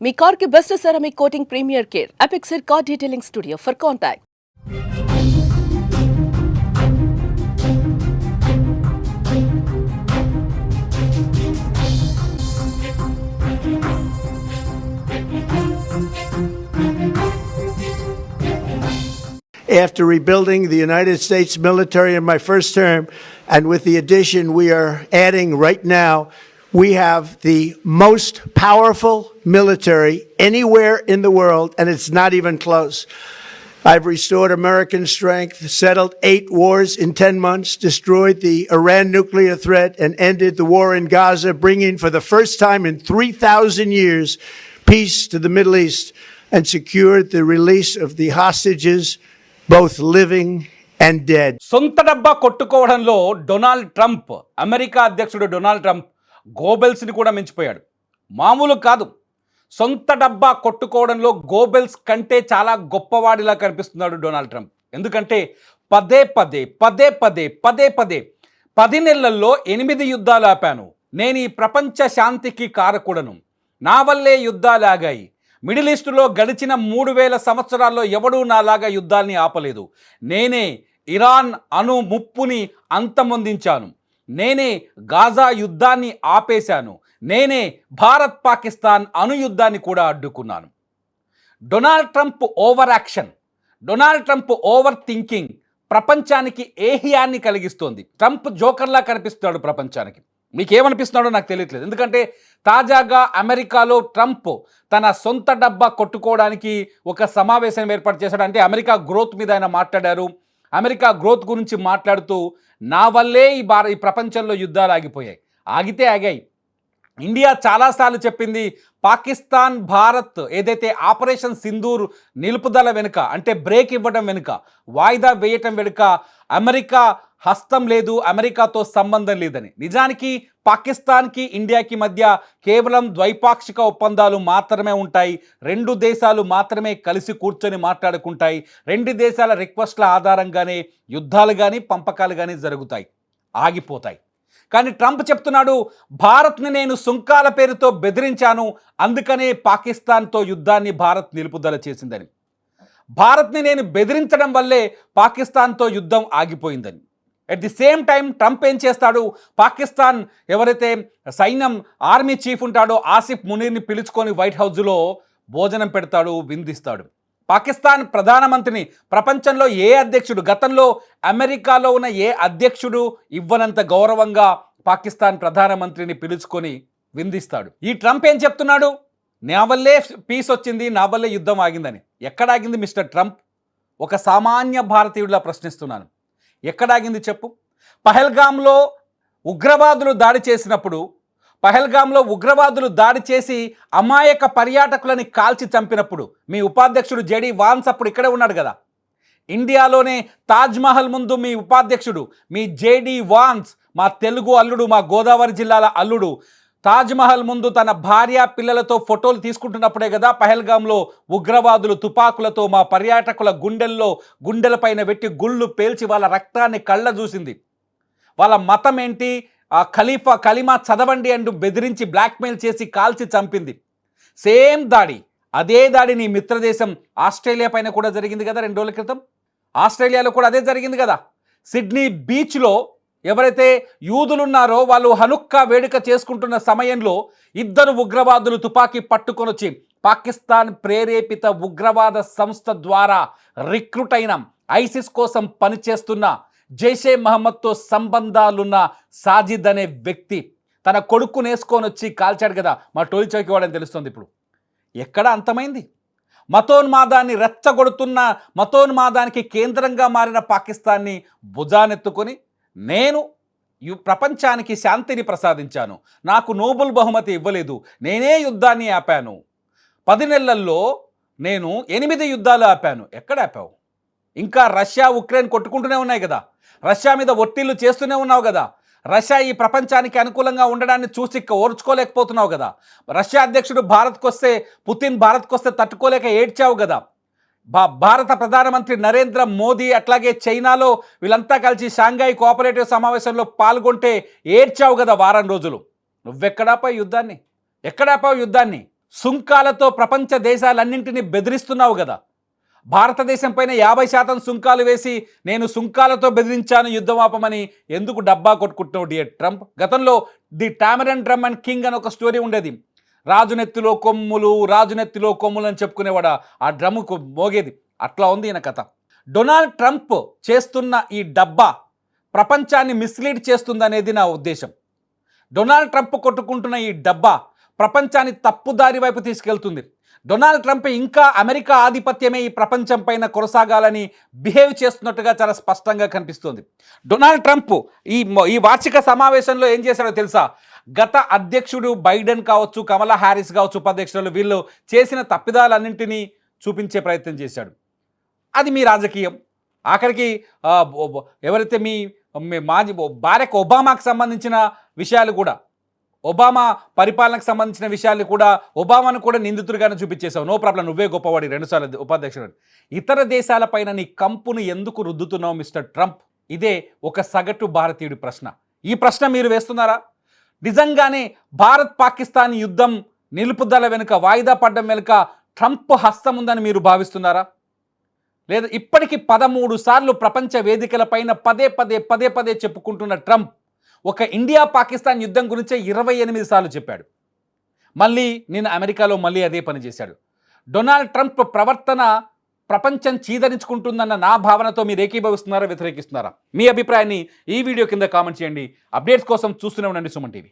మీ car కి best ceramic coating premier care Apexer car detailing studio for contact. After rebuilding the United States military in my first term, and with the addition we are adding right now, we have the most powerful military anywhere in the world, and it's not even close. I've restored American strength, settled 8 wars in 10 months, destroyed the Iran nuclear threat, and ended the war in Gaza, bringing for the first time in 3,000 years peace to the Middle East, and secured the release of the hostages, both living and dead. సొంత డబ్బా కొట్టుకోవడంలో Donald Trump, America అధ్యక్షుడు Donald Trump గోబెల్స్ని కూడా మించిపోయాడు. మామూలు కాదు, సొంత డబ్బా కొట్టుకోవడంలో Goebbels కంటే చాలా గొప్పవాడిలా కనిపిస్తున్నాడు డొనాల్డ్ ట్రంప్. ఎందుకంటే పదే పదే 10 నెలల్లో 8 యుద్ధాలు ఆపాను, నేను ఈ ప్రపంచ శాంతికి కారకుడను, నా వల్లే యుద్ధాలు ఆగాయి, మిడిల్ ఈస్టులో గడిచిన 3000 సంవత్సరాల్లో ఎవడూ నాలాగా యుద్ధాల్ని ఆపలేదు, నేనే ఇరాన్ అణు ముప్పుని అంతమొందించాను, నేనే గాజా యుద్ధాన్ని ఆపేశాను, నేనే భారత్ పాకిస్తాన్ అణు యుద్ధాన్ని కూడా అడ్డుకున్నాను. Donald Trump over action, Donald Trump over thinking ప్రపంచానికి ఏహియాన్ని కలిగిస్తోంది. ట్రంప్ జోకర్లా కనిపిస్తున్నాడు ప్రపంచానికి. మీకేమనిపిస్తున్నాడో నాకు తెలియట్లేదు. ఎందుకంటే తాజాగా అమెరికాలో ట్రంప్ తన సొంత డబ్బా కొట్టుకోవడానికి ఒక సమావేశం ఏర్పాటు చేశాడు. అంటే అమెరికా గ్రోత్ మీద ఆయన మాట్లాడారు. అమెరికా గ్రోత్ గురించి మాట్లాడుతూ నా వల్లే ఈ ప్రపంచంలో యుద్ధాలు ఆగిపోయాయి, ఆగితే ఆగాయి. ఇండియా చాలాసార్లు చెప్పింది పాకిస్తాన్ భారత్ ఏదైతే ఆపరేషన్ సింధూర్ నిలుపుదల వెనుక, అంటే బ్రేక్ ఇవ్వడం వెనుక, వాయిదా వేయటం వెనుక అమెరికా హస్తం లేదు, అమెరికాతో సంబంధం లేదని. నిజానికి పాకిస్తాన్కి ఇండియాకి మధ్య కేవలం ద్వైపాక్షిక ఒప్పందాలు మాత్రమే ఉంటాయి. 2 దేశాలు మాత్రమే కలిసి కూర్చొని మాట్లాడుకుంటాయి. 2 దేశాల రిక్వెస్ట్ల ఆధారంగానే యుద్ధాలు కానీ పంపకాలు కానీ జరుగుతాయి, ఆగిపోతాయి. కానీ ట్రంప్ చెప్తున్నాడు భారత్ని నేను సుంకాల పేరుతో బెదిరించాను, అందుకనే పాకిస్తాన్తో యుద్ధాన్ని భారత్ నిలుపుదల చేసిందని. భారత్ని నేను బెదిరించడం వల్లే పాకిస్తాన్తో యుద్ధం ఆగిపోయిందని. At the same time Trump ఏం చేస్తాడు, పాకిస్తాన్ ఎవరైతే సైన్యం ఆర్మీ చీఫ్ ఉంటాడో ఆసిఫ్ మునీర్ని పిలుచుకొని వైట్ హౌస్లో భోజనం పెడతాడు, విందిస్తాడు. పాకిస్తాన్ ప్రధానమంత్రిని ప్రపంచంలో ఏ అధ్యక్షుడు, గతంలో అమెరికాలో ఉన్న ఏ అధ్యక్షుడు ఇవ్వనంత గౌరవంగా పాకిస్తాన్ ప్రధానమంత్రిని పిలుచుకొని విందిస్తాడు. ఈ ట్రంప్ ఏం చెప్తున్నాడు, నా వల్లే పీస్ వచ్చింది, నా వల్లే యుద్ధం ఆగిందని. ఎక్కడాగింది మిస్టర్ ట్రంప్? ఒక సామాన్య భారతీయుడిలా ప్రశ్నిస్తున్నాను, ఎక్కడాగింది చెప్పు? పహల్గామ్లో ఉగ్రవాదులు దాడి చేసినప్పుడు, పహల్గామ్లో ఉగ్రవాదులు దాడి చేసి అమాయక పర్యాటకులని కాల్చి చంపినప్పుడు మీ ఉపాధ్యక్షుడు జేడీ వాన్స్ అప్పుడు ఇక్కడే ఉన్నాడు కదా. ఇండియాలోనే తాజ్మహల్ ముందు మీ ఉపాధ్యక్షుడు, మీ జేడీ వాన్స్, మా తెలుగు అల్లుడు, మా గోదావరి జిల్లాల అల్లుడు, తాజ్మహల్ ముందు తన భార్య పిల్లలతో ఫోటోలు తీసుకుంటున్నప్పుడే కదా పహల్గామ్లో ఉగ్రవాదులు తుపాకులతో మా పర్యాటకుల గుండెలపైన పెట్టి గుళ్ళు పేల్చి వాళ్ళ రక్తాన్ని కళ్ళ చూసింది. వాళ్ళ మతం ఏంటి, ఆ కలీమా చదవండి అంటూ బెదిరించి బ్లాక్మెయిల్ చేసి కాల్చి చంపింది. సేమ్ దాడి, అదే దాడి నీ మిత్రదేశం ఆస్ట్రేలియా పైన కూడా జరిగింది కదా 2 రోజుల క్రితం. ఆస్ట్రేలియాలో కూడా అదే జరిగింది కదా. సిడ్నీ బీచ్లో ఎవరైతే యూదులున్నారో వాళ్ళు హనుక్కా వేడుక చేసుకుంటున్న సమయంలో 2 ఉగ్రవాదులు తుపాకీ పట్టుకొని వచ్చి పాకిస్తాన్ ప్రేరేపిత ఉగ్రవాద సంస్థ ద్వారా రిక్రూట్ అయిన, ఐసిస్ కోసం పనిచేస్తున్న, జైషే మహమ్మద్తో సంబంధాలున్న సాజిద్ అనే వ్యక్తి తన కొడుకుని వేసుకొని వచ్చి కాల్చాడు కదా మా టోలీ చౌకీ వాడని తెలుస్తుంది. ఇప్పుడు ఎక్కడ అంతమైంది? మతోన్మాదాన్ని రెచ్చగొడుతున్న, మతోన్మాదానికి కేంద్రంగా మారిన పాకిస్తాన్ని భుజానెత్తుకొని నేను ప్రపంచానికి శాంతిని ప్రసాదించాను, నాకు నోబెల్ బహుమతి ఇవ్వలేదు, నేనే యుద్ధాన్ని ఆపాను, 10 నెలల్లో నేను 8 యుద్ధాలు ఆపాను. ఎక్కడ ఆపావు? ఇంకా రష్యా ఉక్రెయిన్ కొట్టుకుంటూనే ఉన్నాయి కదా, రష్యా మీద ఒత్తిళ్లు చేస్తూనే ఉన్నావు కదా, రష్యా ఈ ప్రపంచానికి అనుకూలంగా ఉండడాన్ని చూసి ఓర్చుకోలేకపోతున్నావు కదా, రష్యా అధ్యక్షుడు పుతిన్ భారత్కు వస్తే తట్టుకోలేక ఏడ్చావు కదా, భారత ప్రధానమంత్రి నరేంద్ర మోదీ అట్లాగే చైనాలో వీళ్ళంతా కలిసి షాంఘై కోఆపరేటివ్ సమావేశంలో పాల్గొంటే ఏడ్చావు కదా వారం రోజులు. నువ్వెక్కడాపై యుద్ధాన్ని? ఎక్కడాపావు యుద్ధాన్ని? సుంకాలతో ప్రపంచ దేశాలన్నింటినీ బెదిరిస్తున్నావు కదా. భారతదేశం పైన 50% సుంకాలు వేసి నేను సుంకాలతో బెదిరించాను యుద్ధం ఆపమని ఎందుకు డబ్బా కొట్టుకుంటున్నావు డియర్ ట్రంప్? గతంలో ది టామరన్ డ్రమ్ అండ్ కింగ్ అని ఒక స్టోరీ ఉండేది. రాజునెత్తిలో కొమ్ములు అని చెప్పుకునేవాడు. ఆ డ్రమ్ముకు మోగేది. అట్లా ఉంది ఈయన కథ. డొనాల్డ్ ట్రంప్ చేస్తున్న ఈ డబ్బా ప్రపంచాన్ని మిస్లీడ్ చేస్తుందనేది నా ఉద్దేశం. డొనాల్డ్ ట్రంప్ కొట్టుకుంటున్న ఈ డబ్బా ప్రపంచాన్ని తప్పుదారి వైపు తీసుకెళ్తుంది. డొనాల్డ్ ట్రంప్ ఇంకా అమెరికా ఆధిపత్యమే ఈ ప్రపంచం పైన కొనసాగాలని బిహేవ్ చేస్తున్నట్టుగా చాలా స్పష్టంగా కనిపిస్తుంది. డొనాల్డ్ ట్రంప్ ఈ వార్షిక సమావేశంలో ఏం చేశాడో తెలుసా? గత అధ్యక్షుడు బైడెన్ కావచ్చు, కమలా హ్యారిస్ కావచ్చు, ఉపాధ్యక్షులు వీళ్ళు చేసిన తప్పిదాలన్నింటినీ చూపించే ప్రయత్నం చేశాడు. అది మీ రాజకీయం. ఆఖరికి ఎవరైతే మీ మాజీ బారక్ ఒబామాకు సంబంధించిన విషయాలు కూడా, ఒబామా పరిపాలనకు సంబంధించిన విషయాలు కూడా, ఒబామాను కూడా నిందితుడిగానే చూపించేశావు. నో ప్రాబ్లం, నువ్వే గొప్పవాడి 2 సార్లు ఉపాధ్యక్షుడు. ఇతర దేశాలపైన నీ కంపును ఎందుకు రుద్దుతున్నావు మిస్టర్ ట్రంప్? ఇదే ఒక సగటు భారతీయుడి ప్రశ్న. ఈ ప్రశ్న మీరు వేస్తున్నారా? నిజంగానే భారత్ పాకిస్తాన్ యుద్ధం నిలుపుదల వెనుక, వాయిదా పడ్డం వెనుక ట్రంప్ హస్తం ఉందని మీరు భావిస్తున్నారా? లేదా ఇప్పటికీ 13 సార్లు ప్రపంచ వేదికలపైన పదే చెప్పుకుంటున్న ట్రంప్ ఒక ఇండియా పాకిస్తాన్ యుద్ధం గురించే 28 సార్లు చెప్పాడు. మళ్ళీ నేను అమెరికాలో మళ్ళీ అదే పని చేశాడు. డొనాల్డ్ ట్రంప్ ప్రవర్తన ప్రపంచం చీదరించుకుంటుందన్న నా భావనతో మీరు ఏకీభవిస్తున్నారా, వ్యతిరేకిస్తున్నారా? మీ అభిప్రాయాన్ని ఈ వీడియో కింద కామెంట్ చేయండి. అప్డేట్స్ కోసం చూస్తూనే ఉండండి సుమన్ టీవీ.